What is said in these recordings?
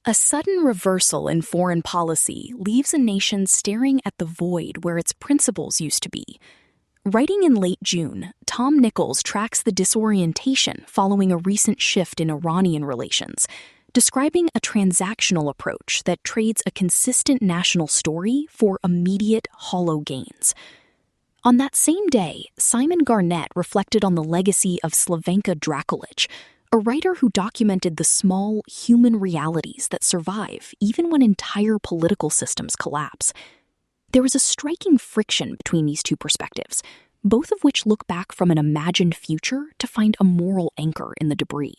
A sudden reversal in foreign policy leaves a nation staring at the void where its principles used to be. Writing in late June, Tom Nichols tracks the disorientation following a recent shift in Iranian relations, describing a transactional approach that trades a consistent national story for immediate, hollow gains. On that same day, Simon Garnett reflected on the legacy of Slavenka Drakulić, a writer who documented the small, human realities that survive even when entire political systems collapse. There is a striking friction between these two perspectives, both of which look back from an imagined future to find a moral anchor in the debris.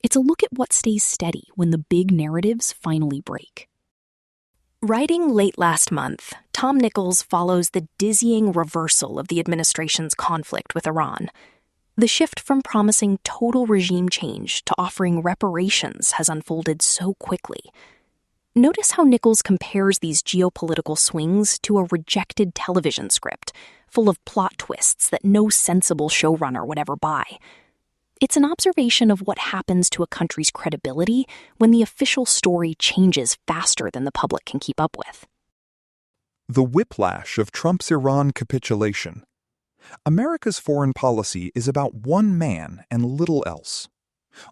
It's a look at what stays steady when the big narratives finally break. Writing late last month, Tom Nichols follows the dizzying reversal of the administration's conflict with Iran. The shift from promising total regime change to offering reparations has unfolded so quickly. Notice how Nichols compares these geopolitical swings to a rejected television script, full of plot twists that no sensible showrunner would ever buy. It's an observation of what happens to a country's credibility when the official story changes faster than the public can keep up with. The whiplash of Trump's Iran capitulation. America's foreign policy is about one man and little else.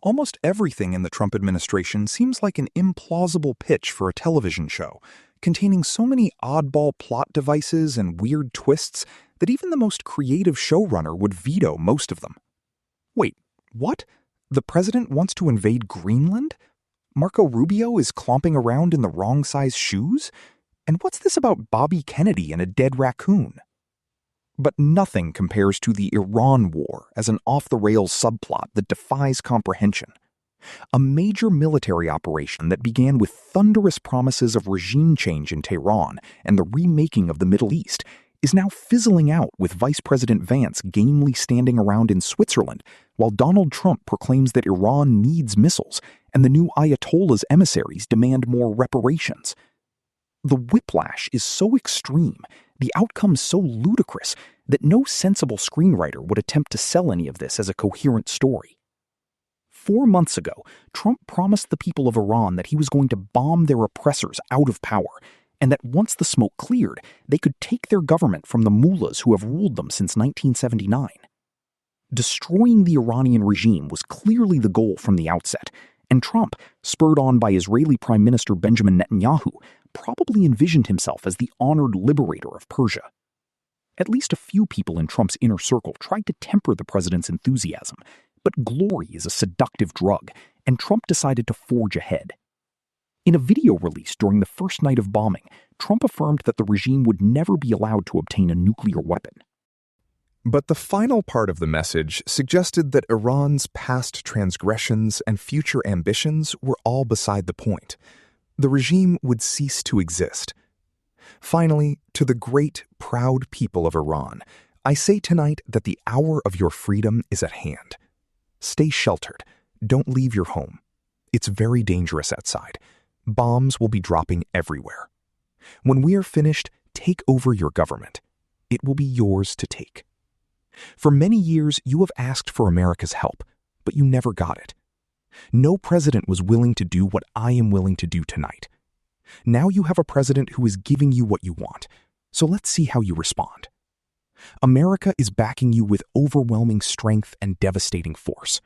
Almost everything in the Trump administration seems like an implausible pitch for a television show, containing so many oddball plot devices and weird twists that even the most creative showrunner would veto most of them. Wait, what? The president wants to invade Greenland? Marco Rubio is clomping around in the wrong size shoes? And what's this about Bobby Kennedy and a dead raccoon? But nothing compares to the Iran war as an off-the-rails subplot that defies comprehension. A major military operation that began with thunderous promises of regime change in Tehran and the remaking of the Middle East is now fizzling out with Vice President Vance gamely standing around in Switzerland while Donald Trump proclaims that Iran needs missiles and the new Ayatollah's emissaries demand more reparations. The whiplash is so extreme, the outcome so ludicrous, that no sensible screenwriter would attempt to sell any of this as a coherent story. 4 months ago, Trump promised the people of Iran that he was going to bomb their oppressors out of power, and that once the smoke cleared, they could take their government from the mullahs who have ruled them since 1979. Destroying the Iranian regime was clearly the goal from the outset, and Trump, spurred on by Israeli Prime Minister Benjamin Netanyahu, probably envisioned himself as the honored liberator of Persia. At least a few people in Trump's inner circle tried to temper the president's enthusiasm, but glory is a seductive drug, and Trump decided to forge ahead. In a video released during the first night of bombing, Trump affirmed that the regime would never be allowed to obtain a nuclear weapon. But the final part of the message suggested that Iran's past transgressions and future ambitions were all beside the point. The regime would cease to exist. Finally, to the great, proud people of Iran, I say tonight that the hour of your freedom is at hand. Stay sheltered. Don't leave your home. It's very dangerous outside. Bombs will be dropping everywhere. When we are finished, take over your government. It will be yours to take. For many years, you have asked for America's help, but you never got it. No president was willing to do what I am willing to do tonight. Now you have a president who is giving you what you want, so let's see how you respond. America is backing you with overwhelming strength and devastating force.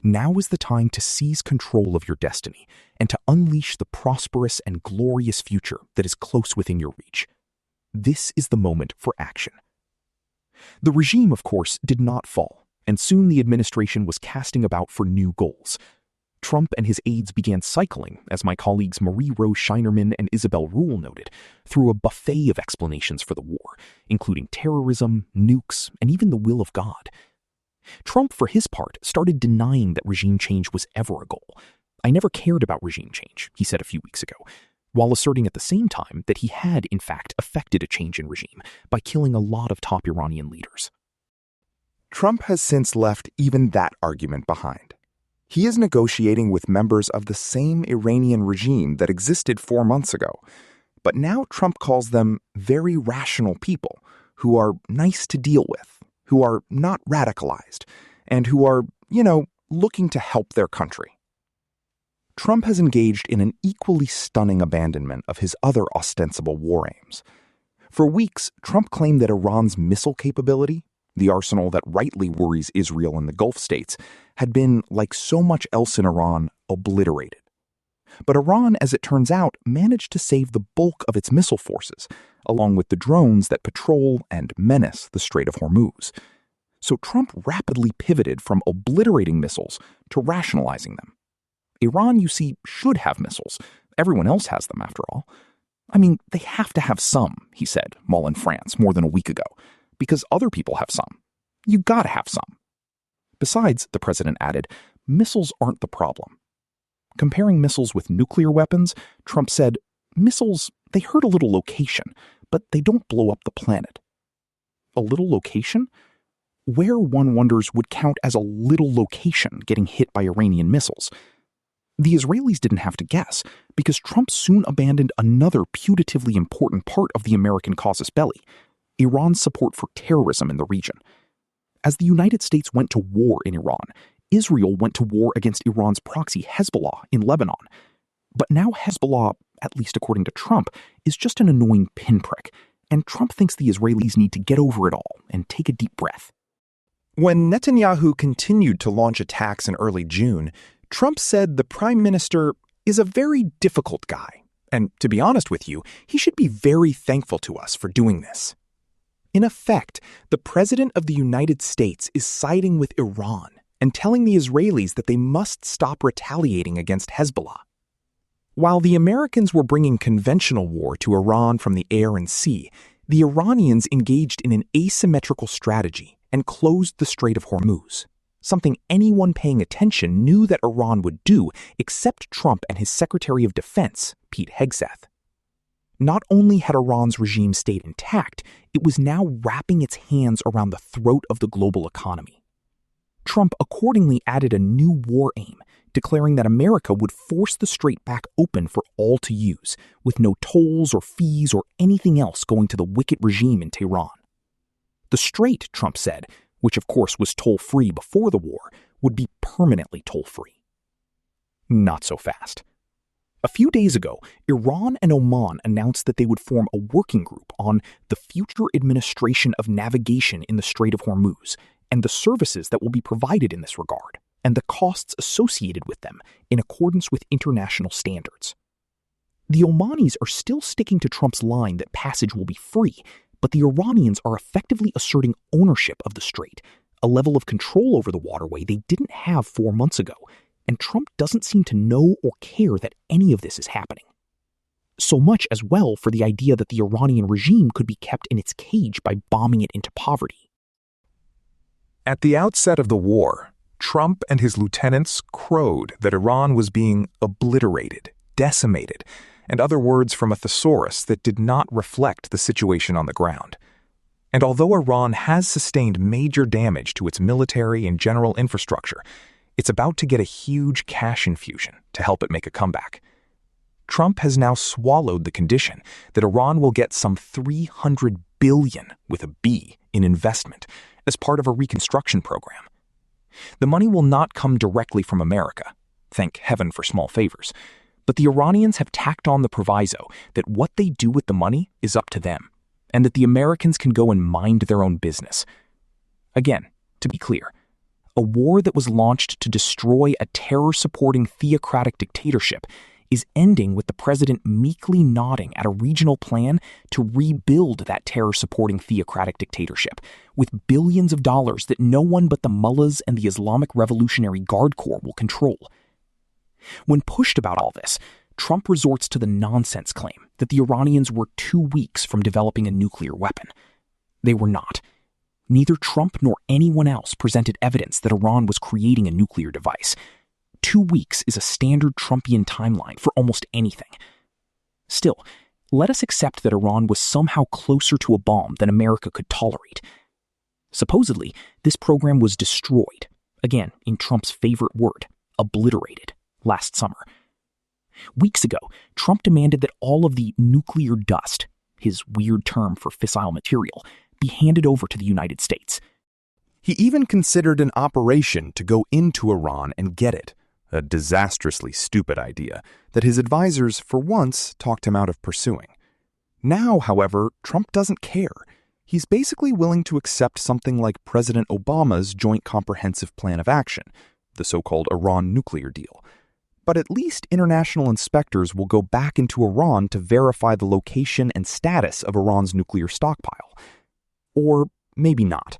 Now is the time to seize control of your destiny and to unleash the prosperous and glorious future that is close within your reach. This is the moment for action. The regime, of course, did not fall, and soon the administration was casting about for new goals. Trump and his aides began cycling, as my colleagues Marie-Rose Scheinerman and Isabel Rule noted, through a buffet of explanations for the war, including terrorism, nukes, and even the will of God. Trump, for his part, started denying that regime change was ever a goal. I never cared about regime change, he said a few weeks ago, while asserting at the same time that he had, in fact, effected a change in regime by killing a lot of top Iranian leaders. Trump has since left even that argument behind. He is negotiating with members of the same Iranian regime that existed 4 months ago, but now Trump calls them very rational people who are nice to deal with, who are not radicalized, and who are, looking to help their country. Trump has engaged in an equally stunning abandonment of his other ostensible war aims. For weeks, Trump claimed that Iran's missile capability, the arsenal that rightly worries Israel and the Gulf states, had been, like so much else in Iran, obliterated. But Iran, as it turns out, managed to save the bulk of its missile forces, along with the drones that patrol and menace the Strait of Hormuz. So Trump rapidly pivoted from obliterating missiles to rationalizing them. Iran, you see, should have missiles. Everyone else has them, after all. I mean, they have to have some, he said, while in France more than a week ago, because other people have some. You gotta have some. Besides, the president added, missiles aren't the problem. Comparing missiles with nuclear weapons, Trump said, missiles, they hurt a little location, but they don't blow up the planet. A little location? Where, one wonders, would count as a little location getting hit by Iranian missiles? The Israelis didn't have to guess, because Trump soon abandoned another putatively important part of the American casus belli, Iran's support for terrorism in the region. As the United States went to war in Iran, Israel went to war against Iran's proxy Hezbollah in Lebanon. But now Hezbollah, at least according to Trump, is just an annoying pinprick, and Trump thinks the Israelis need to get over it all and take a deep breath. When Netanyahu continued to launch attacks in early June, Trump said the prime minister is a very difficult guy, and to be honest with you, he should be very thankful to us for doing this. In effect, the president of the United States is siding with Iran and telling the Israelis that they must stop retaliating against Hezbollah. While the Americans were bringing conventional war to Iran from the air and sea, the Iranians engaged in an asymmetrical strategy and closed the Strait of Hormuz, something anyone paying attention knew that Iran would do except Trump and his Secretary of Defense, Pete Hegseth. Not only had Iran's regime stayed intact, it was now wrapping its hands around the throat of the global economy. Trump accordingly added a new war aim, declaring that America would force the strait back open for all to use, with no tolls or fees or anything else going to the wicked regime in Tehran. The strait, Trump said, which of course was toll-free before the war, would be permanently toll-free. Not so fast. A few days ago, Iran and Oman announced that they would form a working group on the future administration of navigation in the Strait of Hormuz and the services that will be provided in this regard, and the costs associated with them in accordance with international standards. The Omanis are still sticking to Trump's line that passage will be free, but the Iranians are effectively asserting ownership of the strait, a level of control over the waterway they didn't have 4 months ago, and Trump doesn't seem to know or care that any of this is happening. So much as well for the idea that the Iranian regime could be kept in its cage by bombing it into poverty. At the outset of the war, Trump and his lieutenants crowed that Iran was being obliterated, decimated, and other words from a thesaurus that did not reflect the situation on the ground. And although Iran has sustained major damage to its military and general infrastructure, it's about to get a huge cash infusion to help it make a comeback. Trump has now swallowed the condition that Iran will get some $300 billion with a B in investment as part of a reconstruction program. The money will not come directly from America, thank heaven for small favors, but the Iranians have tacked on the proviso that what they do with the money is up to them, and that the Americans can go and mind their own business. Again, to be clear, a war that was launched to destroy a terror-supporting theocratic dictatorship is ending with the president meekly nodding at a regional plan to rebuild that terror-supporting theocratic dictatorship with billions of dollars that no one but the mullahs and the Islamic Revolutionary Guard Corps will control. When pushed about all this, Trump resorts to the nonsense claim that the Iranians were 2 weeks from developing a nuclear weapon. They were not. Neither Trump nor anyone else presented evidence that Iran was creating a nuclear device. 2 weeks is a standard Trumpian timeline for almost anything. Still, let us accept that Iran was somehow closer to a bomb than America could tolerate. Supposedly, this program was destroyed, again, in Trump's favorite word, obliterated, last summer. Weeks ago, Trump demanded that all of the nuclear dust, his weird term for fissile material, be handed over to the United States. He even considered an operation to go into Iran and get it, a disastrously stupid idea that his advisors, for once, talked him out of pursuing. Now, however, Trump doesn't care. He's basically willing to accept something like President Obama's Joint Comprehensive Plan of Action, the so-called Iran nuclear deal. But at least international inspectors will go back into Iran to verify the location and status of Iran's nuclear stockpile. Or maybe not.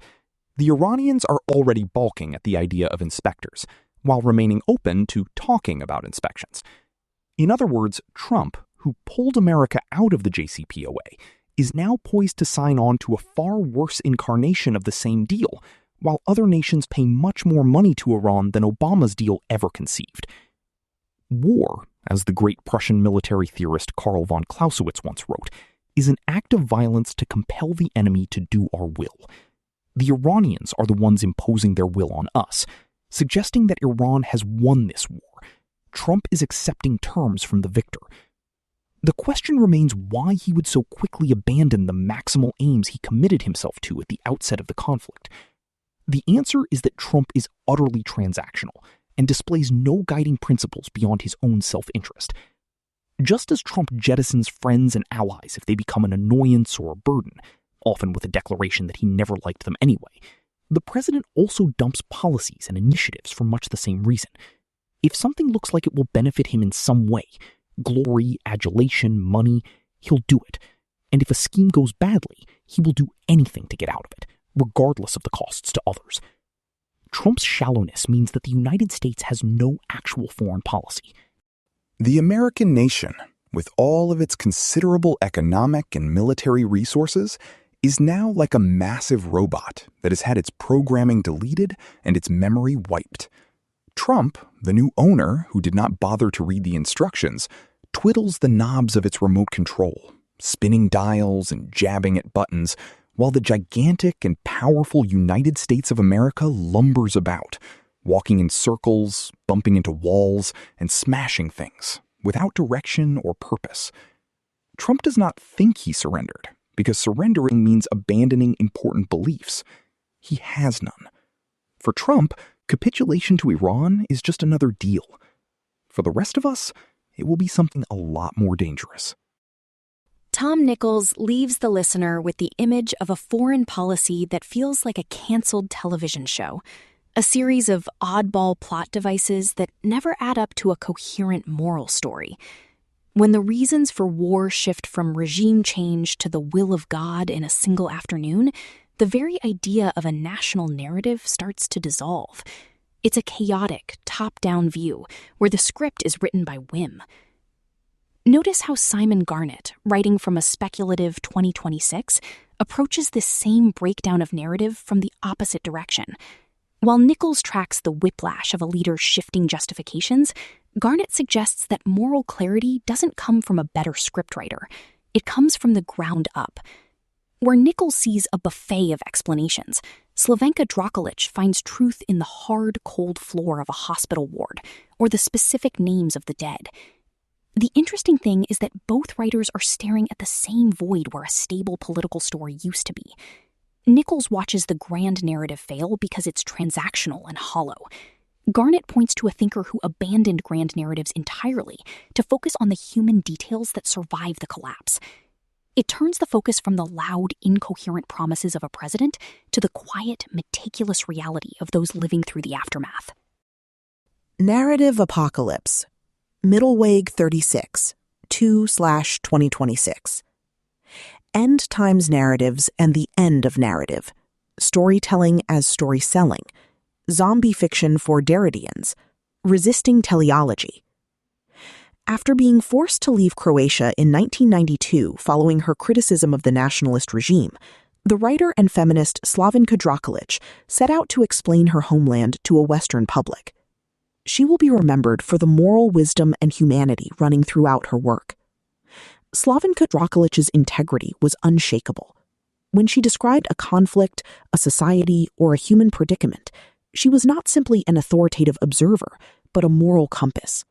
The Iranians are already balking at the idea of inspectors, while remaining open to talking about inspections. In other words, Trump, who pulled America out of the JCPOA, is now poised to sign on to a far worse incarnation of the same deal, while other nations pay much more money to Iran than Obama's deal ever conceived. War, as the great Prussian military theorist Karl von Clausewitz once wrote, is an act of violence to compel the enemy to do our will. The Iranians are the ones imposing their will on us, suggesting that Iran has won this war. Trump is accepting terms from the victor. The question remains why he would so quickly abandon the maximal aims he committed himself to at the outset of the conflict. The answer is that Trump is utterly transactional and displays no guiding principles beyond his own self-interest. Just as Trump jettisons friends and allies if they become an annoyance or a burden, often with a declaration that he never liked them anyway, the president also dumps policies and initiatives for much the same reason. If something looks like it will benefit him in some way, glory, adulation, money, he'll do it. And if a scheme goes badly, he will do anything to get out of it, regardless of the costs to others. Trump's shallowness means that the United States has no actual foreign policy. The American nation, with all of its considerable economic and military resources, is now like a massive robot that has had its programming deleted and its memory wiped. Trump, the new owner who did not bother to read the instructions, twiddles the knobs of its remote control, spinning dials and jabbing at buttons, while the gigantic and powerful United States of America lumbers about, walking in circles, bumping into walls, and smashing things, without direction or purpose. Trump does not think he surrendered, because surrendering means abandoning important beliefs. He has none. For Trump, capitulation to Iran is just another deal. For the rest of us, it will be something a lot more dangerous. Tom Nichols leaves the listener with the image of a foreign policy that feels like a canceled television show, a series of oddball plot devices that never add up to a coherent moral story. When the reasons for war shift from regime change to the will of God in a single afternoon, the very idea of a national narrative starts to dissolve. It's a chaotic, top-down view where the script is written by whim. Notice how Simon Garnett, writing from a speculative 2026, approaches this same breakdown of narrative from the opposite direction. While Nichols tracks the whiplash of a leader's shifting justifications, Garnett suggests that moral clarity doesn't come from a better scriptwriter. It comes from the ground up. Where Nichols sees a buffet of explanations, Slavenka Drakulić finds truth in the hard, cold floor of a hospital ward or the specific names of the dead. The interesting thing is that both writers are staring at the same void where a stable political story used to be. Nichols watches the grand narrative fail because it's transactional and hollow. Garnett points to a thinker who abandoned grand narratives entirely to focus on the human details that survive the collapse. It turns the focus from the loud, incoherent promises of a president to the quiet, meticulous reality of those living through the aftermath. Narrative Apocalypse, Middleweg 36, 2/2026. End Times Narratives and the End of Narrative, Storytelling as Story-Selling, Zombie Fiction for Derridians, Resisting Teleology. After being forced to leave Croatia in 1992 following her criticism of the nationalist regime, the writer and feminist Slavenka Drakulić set out to explain her homeland to a Western public. She will be remembered for the moral wisdom and humanity running throughout her work. Slavenka Drakulić's integrity was unshakable. When she described a conflict, a society, or a human predicament, she was not simply an authoritative observer, but a moral compass.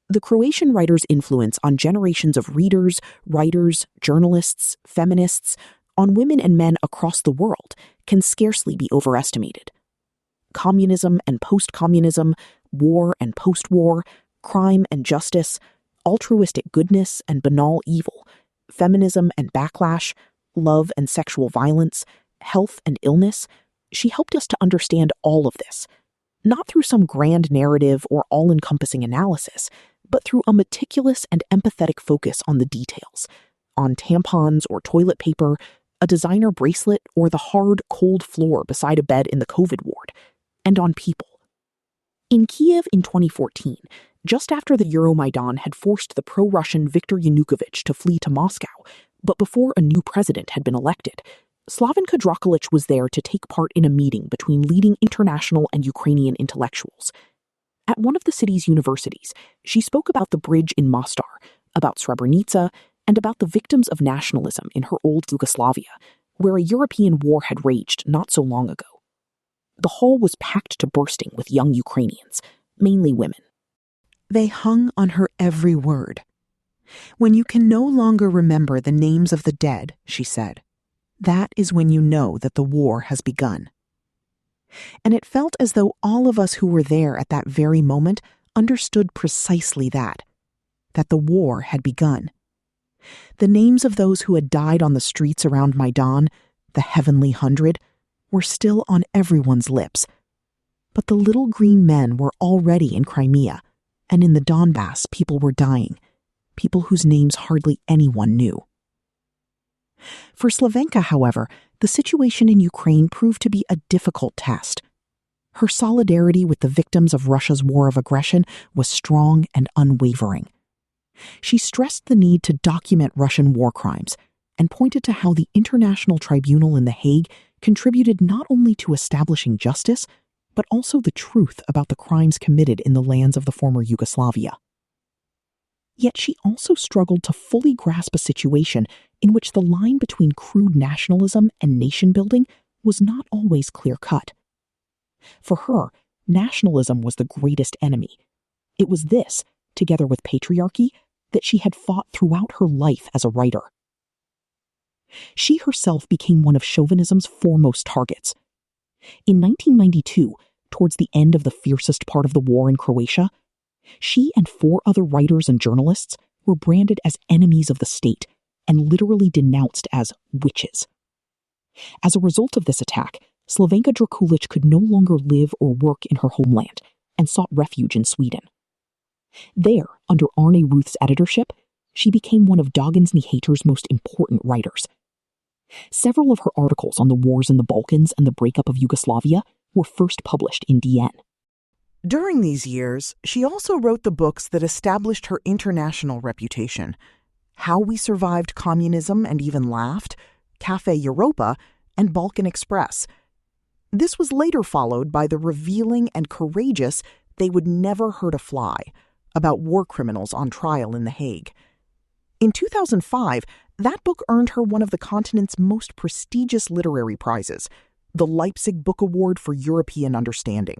The Croatian writer's influence on generations of readers, writers, journalists, feminists, on women and men across the world can scarcely be overestimated. Communism and post-communism, war and post-war, crime and justice, altruistic goodness and banal evil, feminism and backlash, love and sexual violence, health and illness, she helped us to understand all of this, not through some grand narrative or all-encompassing analysis, but through a meticulous and empathetic focus on the details, on tampons or toilet paper, a designer bracelet, or the hard, cold floor beside a bed in the COVID ward, and on people. In Kiev in 2014, just after the Euromaidan had forced the pro-Russian Viktor Yanukovych to flee to Moscow, but before a new president had been elected, Slavenka Drakulić was there to take part in a meeting between leading international and Ukrainian intellectuals. At one of the city's universities, she spoke about the bridge in Mostar, about Srebrenica, and about the victims of nationalism in her old Yugoslavia, where a European war had raged not so long ago. The hall was packed to bursting with young Ukrainians, mainly women. They hung on her every word. "When you can no longer remember the names of the dead," she said, "that is when you know that the war has begun." And it felt as though all of us who were there at that very moment understood precisely that the war had begun. The names of those who had died on the streets around Maidan, the Heavenly 100, were still on everyone's lips. But the little green men were already in Crimea, and in the Donbass people were dying, people whose names hardly anyone knew. For Slavenka, however, the situation in Ukraine proved to be a difficult test. Her solidarity with the victims of Russia's war of aggression was strong and unwavering. She stressed the need to document Russian war crimes and pointed to how the International Tribunal in The Hague contributed not only to establishing justice, but also the truth about the crimes committed in the lands of the former Yugoslavia. Yet she also struggled to fully grasp a situation in which the line between crude nationalism and nation-building was not always clear-cut. For her, nationalism was the greatest enemy. It was this, together with patriarchy, that she had fought throughout her life as a writer. She herself became one of chauvinism's foremost targets. In 1992, towards the end of the fiercest part of the war in Croatia, she and 4 other writers and journalists were branded as enemies of the state and literally denounced as witches. As a result of this attack, Slavenka Drakulić could no longer live or work in her homeland and sought refuge in Sweden. There, under Arne Ruth's editorship, she became one of Dagens Nyheter's most important writers. Several of her articles on the wars in the Balkans and the breakup of Yugoslavia were first published in DN. During these years, she also wrote the books that established her international reputation: How We Survived Communism and Even Laughed, Café Europa, and Balkan Express. This was later followed by the revealing and courageous They Would Never Hurt a Fly, about war criminals on trial in The Hague. In 2005, that book earned her one of the continent's most prestigious literary prizes, the Leipzig Book Award for European Understanding.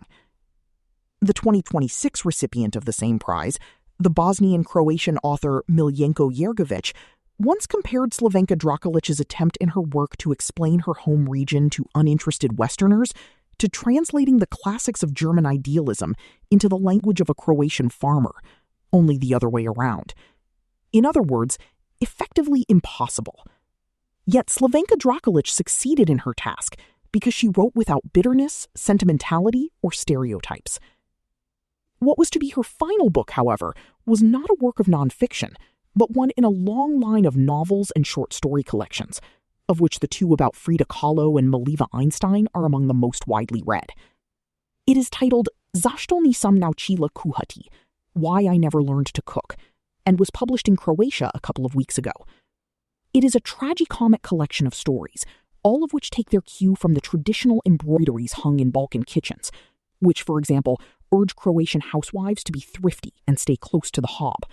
The 2026 recipient of the same prize, the Bosnian-Croatian author Miljenko Jergović, once compared Slavenka Drakulić's attempt in her work to explain her home region to uninterested Westerners to translating the classics of German idealism into the language of a Croatian farmer, only the other way around. In other words, effectively impossible. Yet Slavenka Drakulić succeeded in her task because she wrote without bitterness, sentimentality, or stereotypes. What was to be her final book, however, was not a work of nonfiction, but one in a long line of novels and short story collections, of which the 2 about Frida Kahlo and Maliva Einstein are among the most widely read. It is titled Zašto nisam naučila kuhati, Why I Never Learned to Cook, and was published in Croatia a couple of weeks ago. It is a tragicomic collection of stories, all of which take their cue from the traditional embroideries hung in Balkan kitchens, which, for example, urge Croatian housewives to be thrifty and stay close to the hob,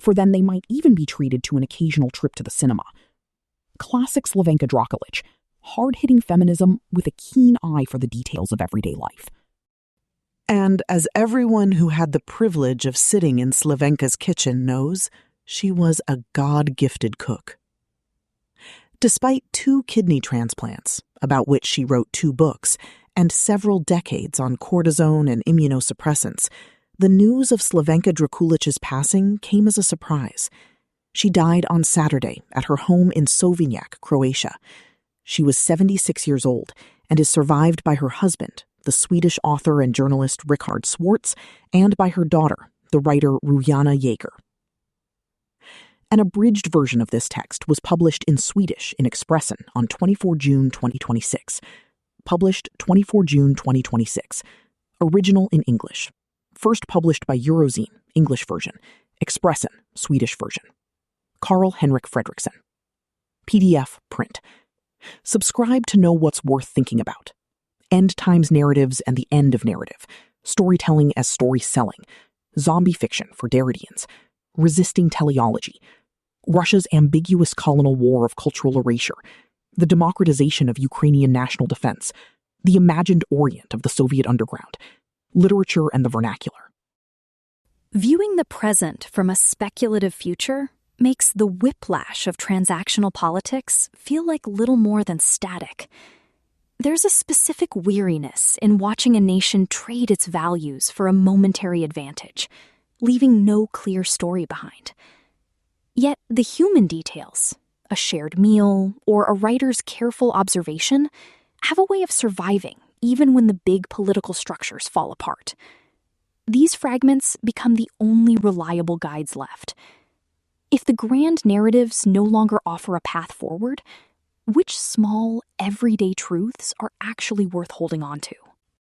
for then they might even be treated to an occasional trip to the cinema. Classic Slavenka Drakulić, hard-hitting feminism with a keen eye for the details of everyday life. And as everyone who had the privilege of sitting in Slavenka's kitchen knows, she was a God-gifted cook. Despite 2 kidney transplants, about which she wrote 2 books, and several decades on cortisone and immunosuppressants, The news of Slavenka Drakulić's passing came as a surprise. She died on Saturday at her home in Sovinjak, Croatia. She was 76 years old and is survived by her husband, the Swedish author and journalist Richard Swartz, and by her daughter, the writer Rujana Jaeger. An abridged version of this text was published in Swedish in Expressen on 24 June 2026. Published 24 June 2026. Original in English. First published by Eurozine, English version. Expressen, Swedish version. Carl Henrik Fredriksson. PDF print. Subscribe to know what's worth thinking about. End times narratives and the end of narrative. Storytelling as story selling. Zombie fiction for Derridians. Resisting teleology. Russia's ambiguous colonial war of cultural erasure. The democratization of Ukrainian national defense. The imagined Orient of the Soviet underground. Literature and the vernacular. Viewing the present from a speculative future makes the whiplash of transactional politics feel like little more than static. There's a specific weariness in watching a nation trade its values for a momentary advantage, leaving no clear story behind. Yet the human details, a shared meal, or a writer's careful observation, have a way of surviving even when the big political structures fall apart. These fragments become the only reliable guides left. If the grand narratives no longer offer a path forward, which small, everyday truths are actually worth holding on to?